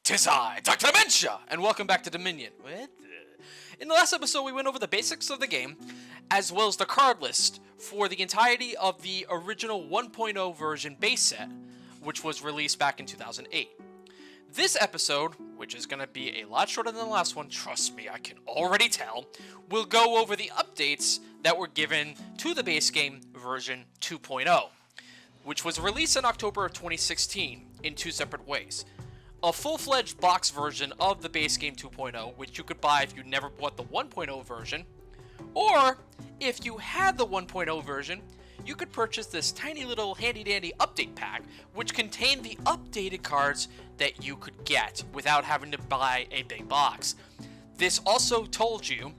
'Tis I, Dr. Dementia, and welcome back to Dominion. In the last episode, we went over the basics of the game, as well as the card list for the entirety of the original 1.0 version base set, which was released back in 2008. This episode, which is going to be a lot shorter than the last one, trust me, I can already tell, will go over the updates that were given to the base game version 2.0, which was released in October of 2016 in two separate ways. A full-fledged box version of the base game 2.0, which you could buy if you never bought the 1.0 version, or if you had the 1.0 version, you could purchase this tiny little handy-dandy update pack, which contained the updated cards that you could get without having to buy a big box. This also told you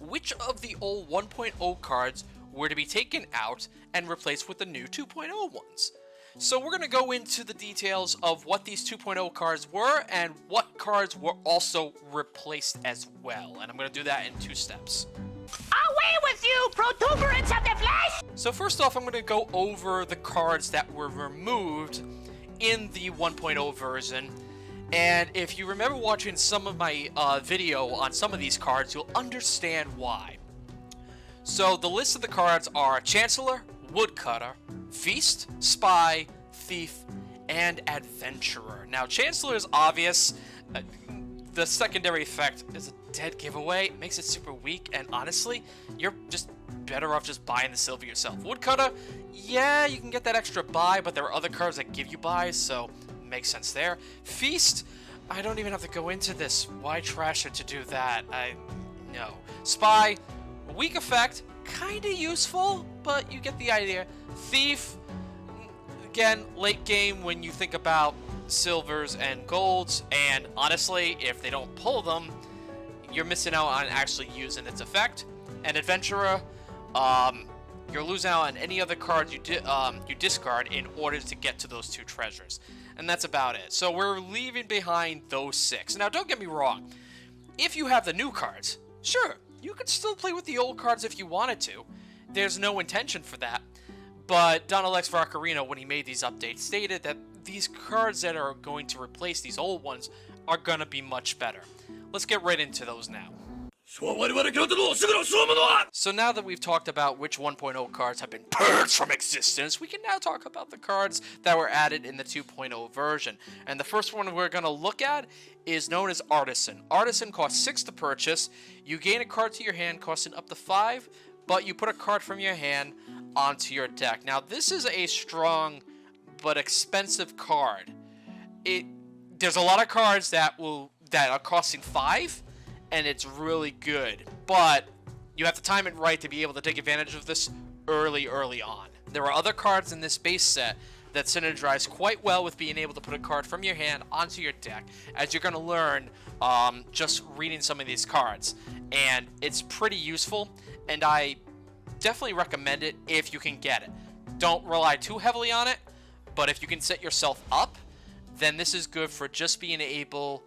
which of the old 1.0 cards were to be taken out and replaced with the new 2.0 ones. So we're going to go into the details of what these 2.0 cards were and what cards were also replaced as well. And I'm going to do that in two steps. Away with you, protuberance of the flesh! So first off, I'm going to go over the cards that were removed in the 1.0 version. And if you remember watching some of my video on some of these cards, you'll understand why. So the list of the cards are Chancellor, Woodcutter, Feast, Spy, Thief, and Adventurer. Now, Chancellor is obvious. The secondary effect is a dead giveaway. It makes it super weak, and honestly, you're just better off just buying the silver yourself. Woodcutter, yeah, you can get that extra buy, but there are other cards that give you buys, so makes sense there. Feast, I don't even have to go into this. Why trash it to do that? No. Spy, weak effect, kinda useful, but you get the idea. Thief, again, late game when you think about silvers and golds, and honestly, if they don't pull them, you're missing out on actually using its effect. And Adventurer, you're losing out on any other cards you discard in order to get to those two treasures. And that's about it. So we're leaving behind those six. Now, don't get me wrong. If you have the new cards, sure, you could still play with the old cards if you wanted to. There's no intention for that. But Donald X Vaccarino, when he made these updates, stated that these cards that are going to replace these old ones are going to be much better. Let's get right into those now. So now that we've talked about which 1.0 cards have been purged from existence, we can now talk about the cards that were added in the 2.0 version. And the first one we're going to look at is known as Artisan. Artisan costs 6 to purchase. You gain a card to your hand costing up to 5, but you put a card from your hand onto your deck. Now, this is a strong but expensive card. There's a lot of cards that are costing 5, and it's really good, but you have to time it right to be able to take advantage of this early on. There are other cards in this base set that synergize quite well with being able to put a card from your hand onto your deck, as you're going to learn just reading some of these cards. And it's pretty useful, and I definitely recommend it if you can get it. Don't rely too heavily on it, but if you can set yourself up, then this is good for just being able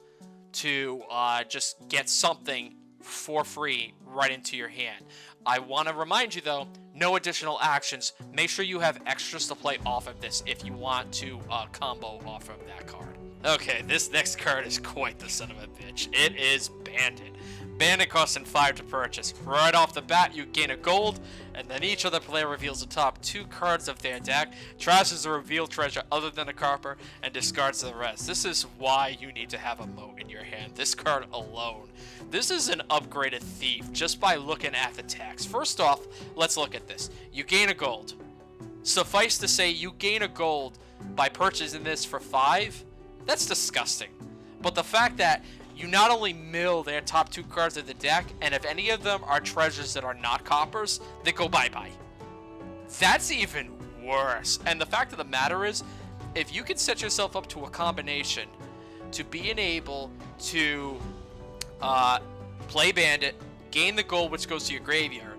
to just get something for free right into your hand. I want to remind you though, no additional actions. Make sure you have extras to play off of this if you want to combo off of that card. Okay, this next card is quite the son of a bitch. It is Bandit. Bandit costing 5 to purchase. Right off the bat, you gain a gold, and then each other player reveals the top 2 cards of their deck, trashes the revealed treasure other than a copper, and discards the rest. This is why you need to have a moat in your hand. This card alone. This is an upgraded Thief just by looking at the text. First off, let's look at this. You gain a gold. Suffice to say, you gain a gold by purchasing this for 5. That's disgusting. But the fact that you not only mill their top 2 cards of the deck, and if any of them are treasures that are not coppers, they go bye-bye. That's even worse. And the fact of the matter is, if you can set yourself up to a combination to being able to play Bandit, gain the gold which goes to your graveyard,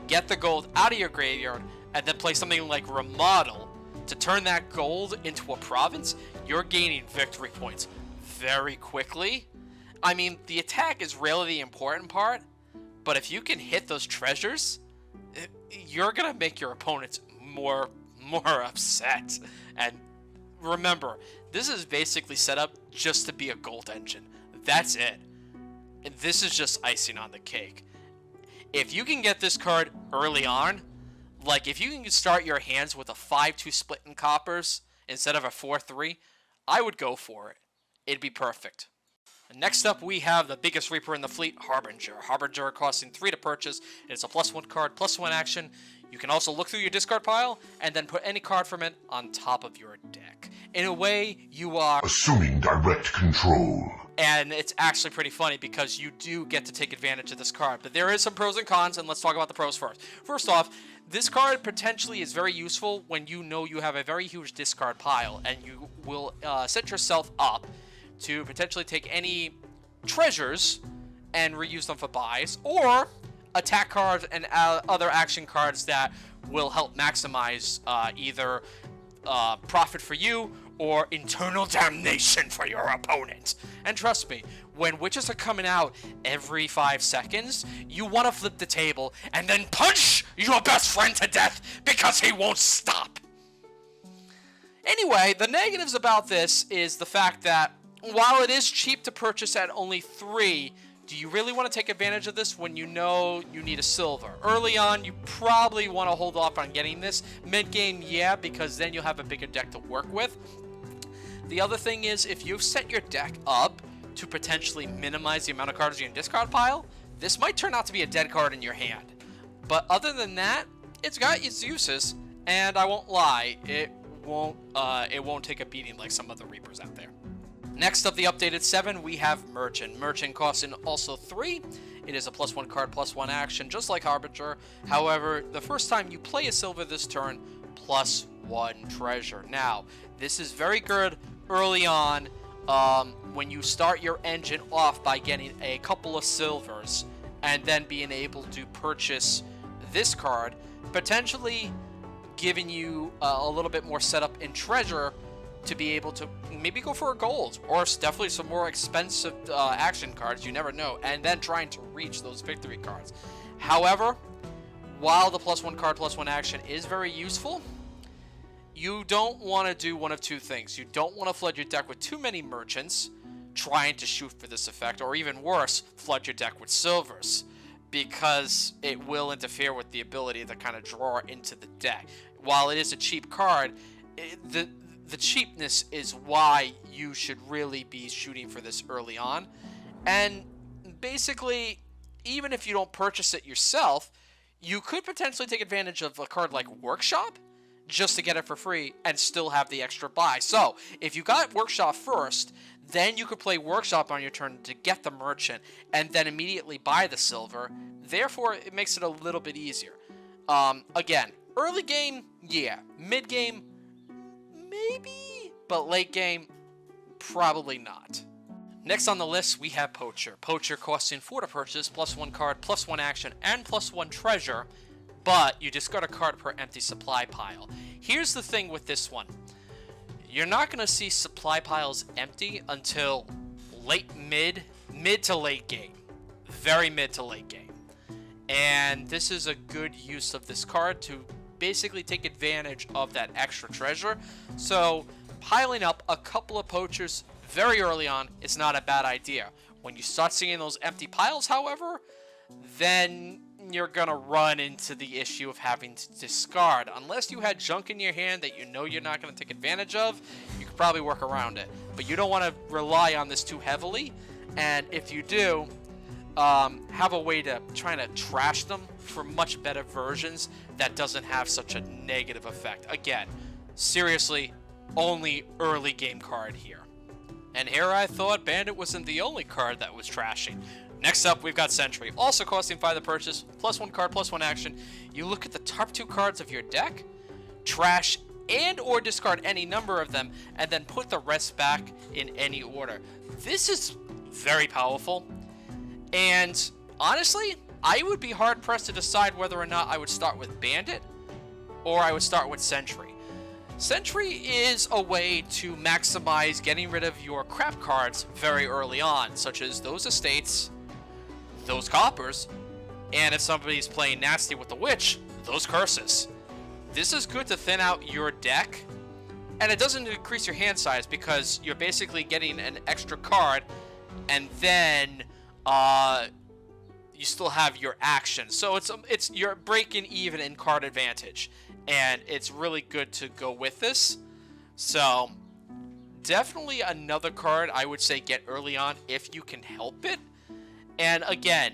get the gold out of your graveyard, and then play something like Remodel to turn that gold into a province, you're gaining victory points very quickly. I mean, the attack is really the important part, but if you can hit those treasures, you're gonna make your opponents more upset. And remember, this is basically set up just to be a gold engine. That's it. And this is just icing on the cake. If you can get this card early on, like if you can start your hands with a 5-2 split in coppers instead of a 4-3, I would go for it. It'd be perfect. Next up, we have the biggest Reaper in the fleet, Harbinger. Harbinger costing 3 to purchase. It's a +1 card, +1 action. You can also look through your discard pile and then put any card from it on top of your deck. In a way, you are assuming direct control. And it's actually pretty funny because you do get to take advantage of this card. But there is some pros and cons, and let's talk about the pros first. First off, this card potentially is very useful when you know you have a very huge discard pile, and you will set yourself up to potentially take any treasures and reuse them for buys, or attack cards and other action cards that will help maximize either profit for you or internal damnation for your opponent. And trust me, when witches are coming out every 5 seconds, you want to flip the table and then punch your best friend to death because he won't stop. Anyway, the negatives about this is the fact that while it is cheap to purchase at only 3, do you really want to take advantage of this when you know you need a silver? Early on, you probably want to hold off on getting this. Mid-game, yeah, because then you'll have a bigger deck to work with. The other thing is, if you've set your deck up to potentially minimize the amount of cards in your discard pile, this might turn out to be a dead card in your hand. But other than that, it's got its uses, and I won't lie, it won't take a beating like some other Reapers out there. Next up, the updated 7, we have Merchant. Merchant costs in also 3. It is a +1 card, +1 action, just like Harbinger. However, the first time you play a silver this turn, +1 treasure. Now, this is very good early on when you start your engine off by getting a couple of silvers and then being able to purchase this card, potentially giving you a little bit more setup in treasure to be able to maybe go for a gold, or definitely some more expensive action cards, you never know, and then trying to reach those victory cards. However, while the +1 card, +1 action is very useful, you don't want to do one of two things. You don't want to flood your deck with too many merchants trying to shoot for this effect, or even worse, flood your deck with silvers, because it will interfere with the ability to kind of draw into the deck. While it is a cheap card, the cheapness is why you should really be shooting for this early on. And basically, even if you don't purchase it yourself, you could potentially take advantage of a card like Workshop just to get it for free and still have the extra buy. So, if you got Workshop first, then you could play Workshop on your turn to get the Merchant and then immediately buy the silver. Therefore, it makes it a little bit easier. Again, early game, yeah. Mid game, maybe, but late game, probably not. Next on the list, we have Poacher. Poacher costing 4 to purchase, +1 card, +1 action, and +1 treasure, but you discard a card per empty supply pile. Here's the thing with this one. You're not going to see supply piles empty until mid to late game. Very mid to late game. And this is a good use of this card to basically take advantage of that extra treasure. So piling up a couple of Poachers very early on is not a bad idea. When you start seeing those empty piles, however, then you're gonna run into the issue of having to discard. Unless you had junk in your hand that you know you're not gonna take advantage of, you could probably work around it. But you don't want to rely on this too heavily, and if you do, have a way to try to trash them for much better versions that doesn't have such a negative effect. Again, seriously, only early game card here. And here I thought Bandit wasn't the only card that was trashing. Next up, we've got Sentry, also costing 5 to purchase, +1 card, +1 action. You look at the top 2 cards of your deck, trash and or discard any number of them, and then put the rest back in any order. This is very powerful, and honestly, I would be hard-pressed to decide whether or not I would start with Bandit or I would start with Sentry. Sentry is a way to maximize getting rid of your crap cards very early on, such as those estates, those coppers, and if somebody's playing nasty with the witch, those curses. This is good to thin out your deck And it doesn't increase your hand size because you're basically getting an extra card, and then you still have your action. So it's you're breaking even in card advantage, and it's really good to go with this. So definitely another card I would say get early on if you can help it. And again,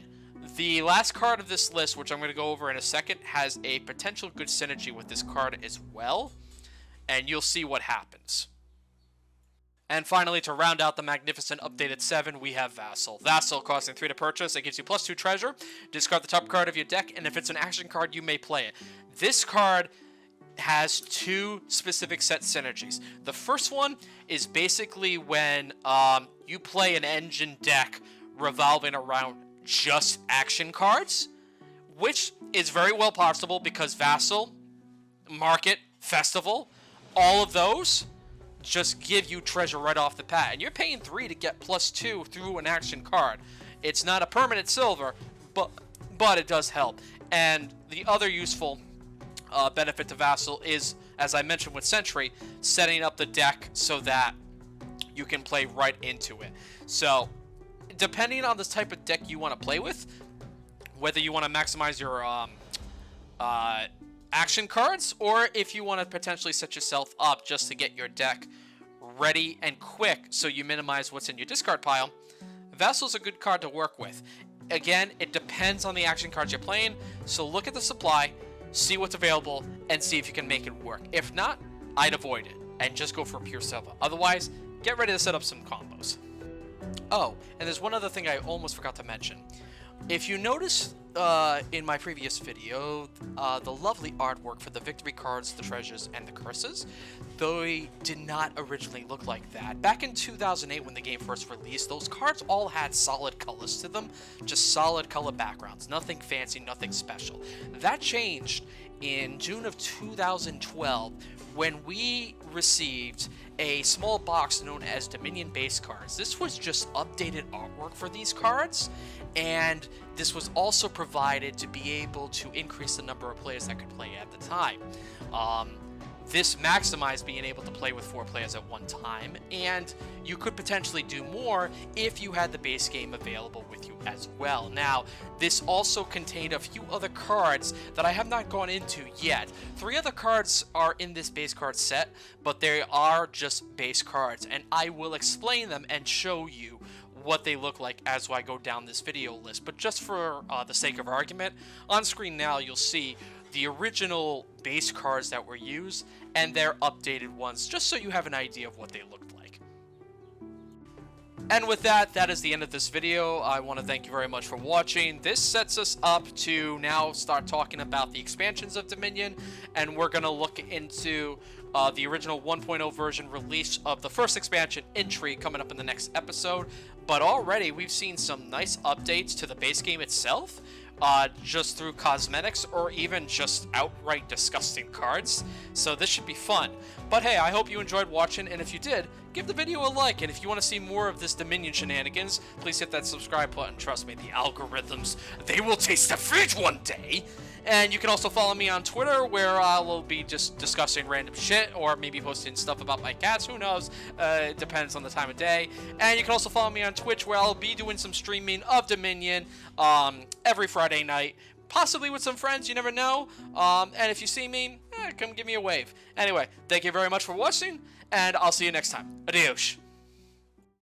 the last card of this list, which I'm going to go over in a second, has a potential good synergy with this card as well, and you'll see what happens. And finally, to round out the magnificent updated 7, we have Vassal. Vassal, costing 3 to purchase, it gives you +2 treasure. Discard the top card of your deck, and if it's an action card, you may play it. This card has 2 specific set synergies. The first one is basically when you play an engine deck revolving around just action cards, which is very well possible because Vassal, Market, Festival, all of those just give you treasure right off the bat, and you're paying 3 to get +2 through an action card. It's not a permanent silver, but it does help. And the other useful benefit to Vassal is, as I mentioned with Sentry, setting up the deck so that you can play right into it. So depending on the type of deck you want to play with, whether you want to maximize your action cards, or if you want to potentially set yourself up just to get your deck ready and quick so you minimize what's in your discard pile, Vassal's a good card to work with. Again, it depends on the action cards you're playing, so look at the supply, see what's available, and see if you can make it work. If not, I'd avoid it and just go for pure silver. Otherwise, get ready to set up some combos. Oh, and there's one other thing I almost forgot to mention. If you notice in my previous video, the lovely artwork for the victory cards, the treasures, and the curses, they did not originally look like that. Back in 2008 when the game first released, those cards all had solid colors to them, just solid color backgrounds, nothing fancy, nothing special. That changed in June of 2012 when we received a small box known as Dominion base cards. This was just updated artwork for these cards, and this was also provided to be able to increase the number of players that could play at the time. This maximized being able to play with 4 players at one time, and you could potentially do more if you had the base game available with you as well. Now, this also contained a few other cards that I have not gone into yet. 3 other cards are in this base card set, but they are just base cards, and I will explain them and show you what they look like as I go down this video list. But just for the sake of argument, on screen now you'll see the original base cards that were used and their updated ones, just so you have an idea of what they looked like. And with that, that is the end of this video. I want to thank you very much for watching. This sets us up to now start talking about the expansions of Dominion, and we're going to look into the original 1.0 version release of the first expansion, Entry, coming up in the next episode. But already we've seen some nice updates to the base game itself, just through cosmetics or even just outright disgusting cards. So this should be fun. But hey, I hope you enjoyed watching, and if you did, give the video a like, and if you want to see more of this Dominion shenanigans, please hit that subscribe button. Trust me, the algorithms, they will taste defeat one day. And you can also follow me on Twitter, where I will be just discussing random shit, or maybe posting stuff about my cats, who knows, it depends on the time of day. And you can also follow me on Twitch, where I'll be doing some streaming of Dominion every Friday night, possibly with some friends, you never know. And if you see me, come give me a wave. Anyway, thank you very much for watching, and I'll see you next time. Adios.